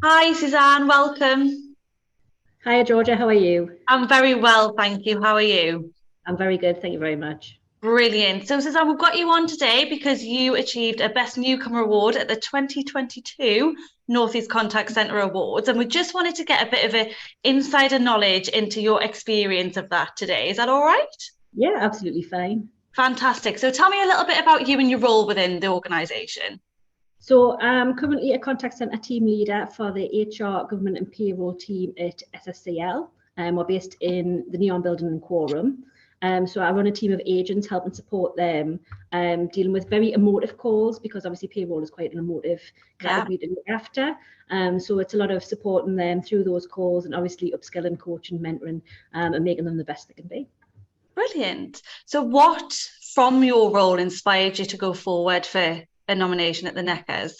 Hi, Suzanne, welcome. Hiya, Georgia. How are you? I'm very well, thank you. How are you? I'm very good. Thank you very much. Brilliant. So, Suzanne, we've got you on today because you achieved a Best Newcomer Award at the 2022 Northeast Contact Centre Awards. And we just wanted to get a bit of a insider knowledge into your experience of that today. Is that all right? Yeah, absolutely fine. Fantastic. So, tell me a little bit about you and your role within the organisation. So I'm currently a contact centre team leader for the HR, government and payroll team at SSCL. We're based in the Neon building in Quorum. So I run a team of agents helping support them, dealing with very emotive calls because obviously payroll is quite an emotive Yeah. category to look after. So it's a lot of supporting them through those calls and obviously upskilling, coaching, mentoring, and making them the best they can be. Brilliant. So, what from your role inspired you to go forward for a nomination at the NECCAs?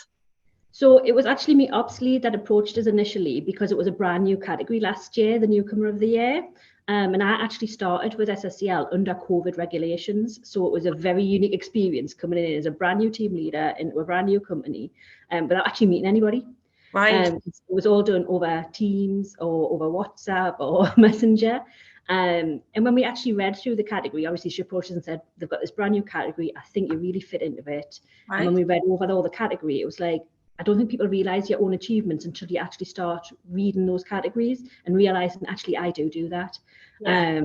So it was actually me ops lead that approached us initially because it was a brand new category last year, the Newcomer of the Year. And I actually started with SSCL under COVID regulations. So it was a very unique experience coming in as a brand new team leader into a brand new company, without actually meeting anybody. Right. It was all done over Teams or over WhatsApp or Messenger. And when we actually read through the category, obviously she approached us and said, they've got this brand new category. I think you really fit into it. And when Right. we read over all the category, it was like, I don't think people realize your own achievements until you actually start reading those categories and realizing actually I do that. Yeah.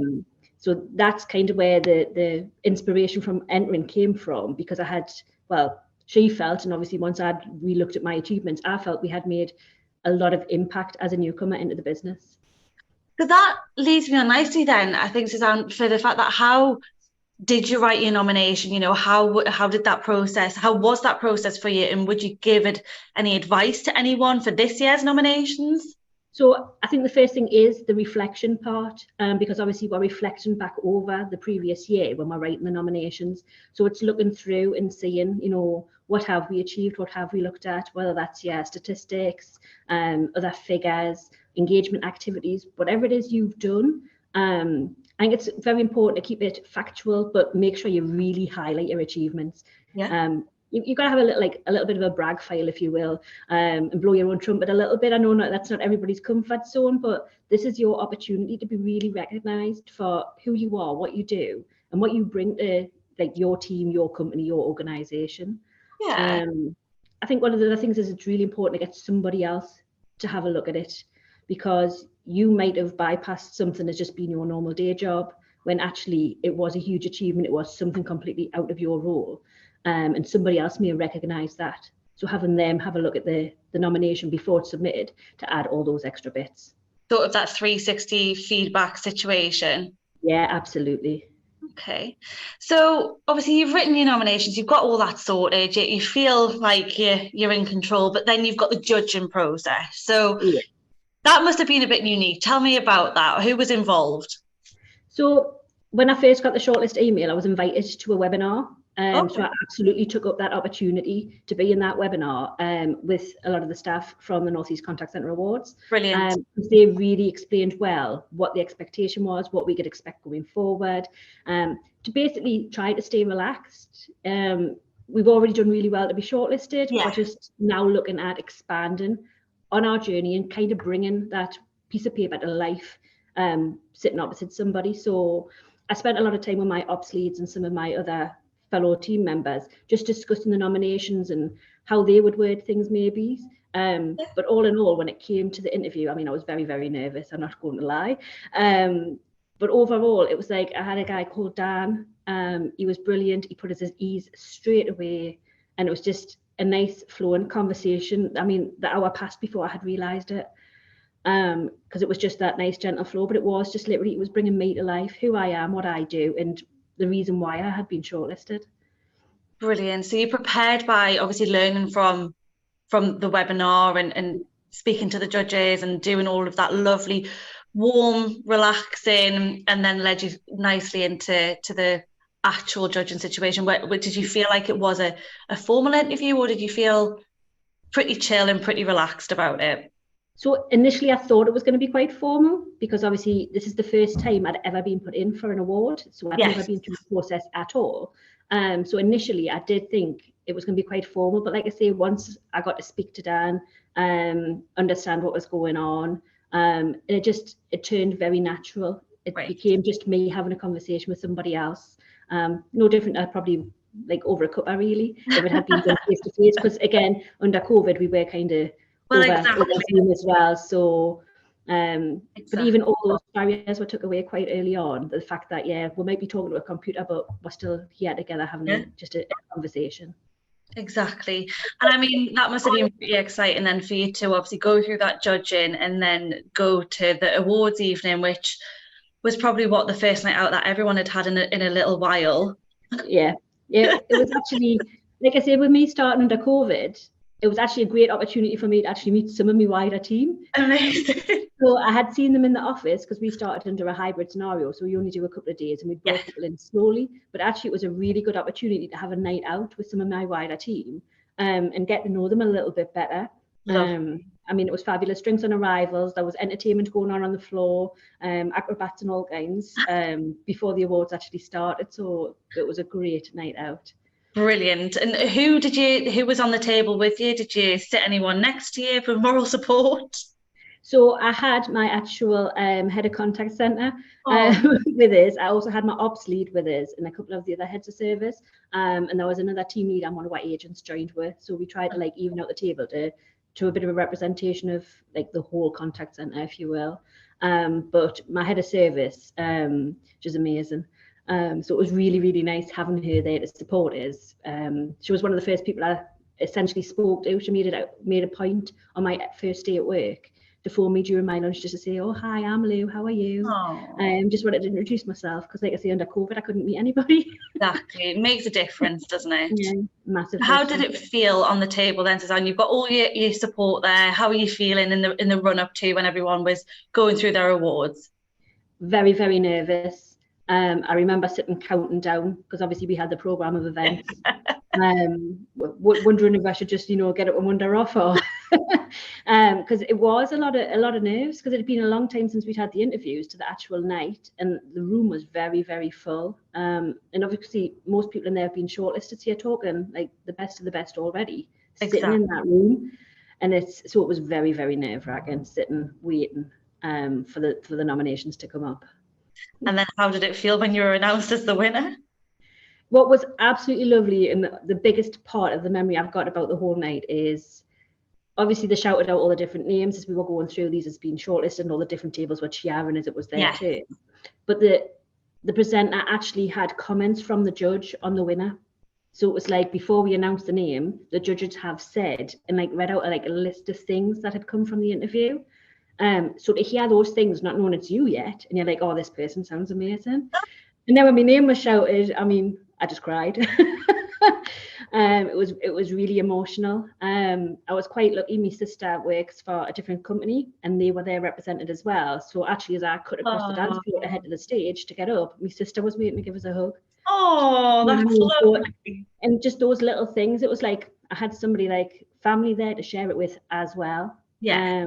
So that's kind of where the inspiration from entering came from, because I had, well, she felt, and obviously once I'd re-looked at my achievements, I felt we had made a lot of impact as a newcomer into the business. So that leads me on nicely then, I think, Suzanne, for the fact that how did you write your nomination? How did that process, how was that process for you? And would you give it any advice to anyone for this year's nominations? So I think the first thing is the reflection part, because obviously we're reflecting back over the previous year when we're writing the nominations. So it's looking through and seeing, what have we achieved, what have we looked at, whether that's statistics, other figures, engagement activities, whatever it is you've done. I think it's very important to keep it factual, but make sure you really highlight your achievements. Yeah. You've got to have a little bit of a brag file, if you will, and blow your own trumpet a little bit. I know that's not everybody's comfort zone, but this is your opportunity to be really recognised for who you are, what you do, and what you bring to like your team, your company, your organisation. Yeah. I think one of the other things is it's really important to get somebody else to have a look at it, because you might have bypassed something that's just been your normal day job when actually it was a huge achievement. It was something completely out of your role, and somebody else may recognise that. So having them have a look at the nomination before it's submitted to add all those extra bits. Sort of that 360 feedback situation. Yeah, absolutely. Okay. So obviously you've written your nominations, you've got all that sorted, you feel like you're in control, but then you've got the judging process. So Yeah. that must have been a bit unique. Tell me about that. Who was involved? So when I first got the shortlist email, I was invited to a webinar. So Okay. I absolutely took up that opportunity to be in that webinar with a lot of the staff from the Northeast Contact Centre Awards. Brilliant. Because they really explained well what the expectation was, what we could expect going forward, to basically try to stay relaxed. We've already done really well to be shortlisted. We're Yeah. just now looking at expanding on our journey and kind of bringing that piece of paper to life, sitting opposite somebody. So I spent a lot of time with my ops leads and some of my other fellow team members, just discussing the nominations and how they would word things maybe. But all in all, when it came to the interview, I mean, I was very, very nervous, I'm not going to lie. But overall, it was like I had a guy called Dan. He was brilliant. He put us at ease straight away. And it was just a nice flowing conversation. I mean, the hour passed before I had realised it, because it was just that nice gentle flow, but it was just literally, it was bringing me to life, who I am, what I do, and the reason why I had been shortlisted. Brilliant. So you prepared by obviously learning from the webinar and speaking to the judges and doing all of that lovely, warm, relaxing, and then led you nicely into the actual judging situation. Where did you feel like it was a formal interview, or did you feel pretty chill and pretty relaxed about it? So initially I thought it was going to be quite formal, because obviously this is the first time I'd ever been put in for an award, so I'd never Yes. been through the process at all. So initially I did think it was going to be quite formal, but like I say, once I got to speak to Dan, understand what was going on, it turned very natural. It became just me having a conversation with somebody else. No different probably like over a cuppa really, if it had been done face to face, because again, under COVID we were kind of over Zoom as well. So but even all those barriers were took away quite early on. The fact that we might be talking to a computer, but we're still here together having just a conversation. Exactly. And I mean, that must have been pretty exciting then for you to obviously go through that judging and then go to the awards evening, which was probably the first night out that everyone had in a little while. Yeah, it was actually, like I said, with me starting under COVID, it was actually a great opportunity for me to actually meet some of my wider team. Amazing. So I had seen them in the office because we started under a hybrid scenario. So we only do a couple of days and we brought people in slowly. But actually it was a really good opportunity to have a night out with some of my wider team and get to know them a little bit better. I mean, it was fabulous. Drinks on arrivals. There was entertainment going on the floor, acrobats and all kinds before the awards actually started. So it was a great night out. Brilliant. And who was on the table with you? Did you sit anyone next to you for moral support? So I had my actual head of contact centre with us. I also had my ops lead with us and a couple of the other heads of service. And there was another team lead and one of our agents joined with. So we tried to like even out the table to a bit of a representation of like the whole contact centre, if you will. But my head of service, which is amazing. So it was really, really nice having her there to support us. She was one of the first people I essentially spoke to. She made a point on my first day at work to phone me during my lunch just to say, oh, hi, I'm Lou, how are you? Just wanted to introduce myself because like I say, under COVID, I couldn't meet anybody. Exactly. It makes a difference, doesn't it? Yeah, massive. How did it feel on the table then, Susan? You've got all your support there. How are you feeling in the run up to when everyone was going through their awards? Very, very nervous. I remember sitting counting down because obviously we had the programme of events. Wondering if I should just, get it and wander off or because it was a lot of nerves because it had been a long time since we'd had the interviews to the actual night and the room was very, very full. And obviously most people in there have been shortlisted, so you're talking like the best of the best already sitting in that room. And it was very, very nerve-wracking sitting waiting for the nominations to come up. And then how did it feel when you were announced as the winner? What was absolutely lovely and the biggest part of the memory I've got about the whole night is obviously they shouted out all the different names as we were going through these as being shortlisted and all the different tables were cheering as it was their turn. But the presenter actually had comments from the judge on the winner. So it was like before we announced the name, the judges have said and like read out like a list of things that had come from the interview. So to hear those things, not knowing it's you yet, and you're like, oh, this person sounds amazing. And then when my name was shouted, I mean, I just cried. It was really emotional. I was quite lucky. My sister works for a different company and they were there represented as well. So actually, as I cut across the dance floor to head to the stage to get up, my sister was waiting to give us a hug. Oh, that's lovely. And just those little things, it was like I had somebody like family there to share it with as well. Yeah.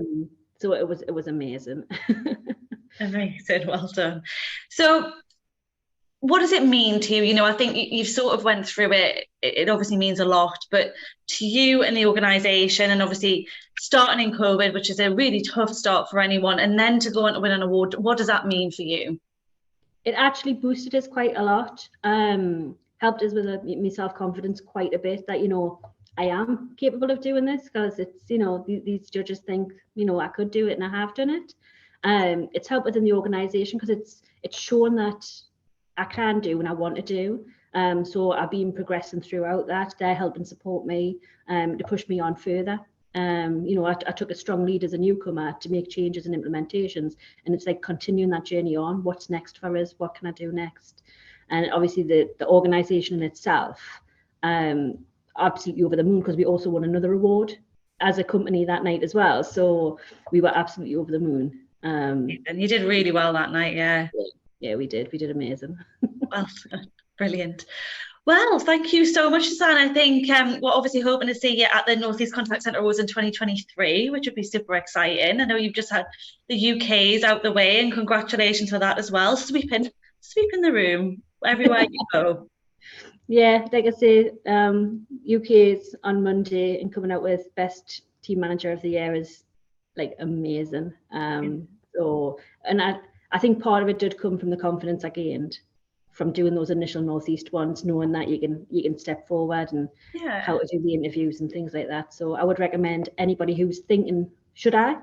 So it was amazing. Amazing, well done. So what does it mean to you? I think you've sort of went through it. It obviously means a lot, but to you and the organisation and obviously starting in COVID, which is a really tough start for anyone, and then to go on to win an award, what does that mean for you? It actually boosted us quite a lot. Helped us with my self-confidence quite a bit that, I am capable of doing this because it's, these judges think, I could do it and I have done it. It's helped within the organisation because it's shown that I can do and I want to do. So I've been progressing throughout that. They're helping support me to push me on further. I took a strong lead as a newcomer to make changes and implementations, and it's like continuing that journey on. What's next for us? What can I do next? And obviously the organisation in itself, absolutely over the moon because we also won another award as a company that night as well. So we were absolutely over the moon. And you did really well that night, yeah. Yeah, we did amazing. Well, brilliant. Well, thank you so much, Susan. I think we're obviously hoping to see you at the North East Contact Centre Awards in 2023, which would be super exciting. I know you've just had the UK's out the way, and congratulations for that as well. Sweeping the room everywhere you go. Yeah, like I say, UK's on Monday, and coming out with best team manager of the year is like amazing. So, and I think part of it did come from the confidence I gained from doing those initial Northeast ones, knowing that you can step forward and how to do the interviews and things like that. So I would recommend anybody who's thinking, should I?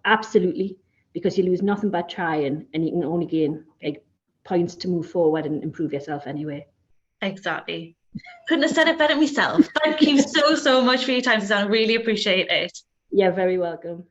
Absolutely, because you lose nothing by trying, and you can only gain like points to move forward and improve yourself anyway. Exactly. Couldn't have said it better myself. Thank you so much for your time, Susan. I really appreciate it. Yeah, very welcome.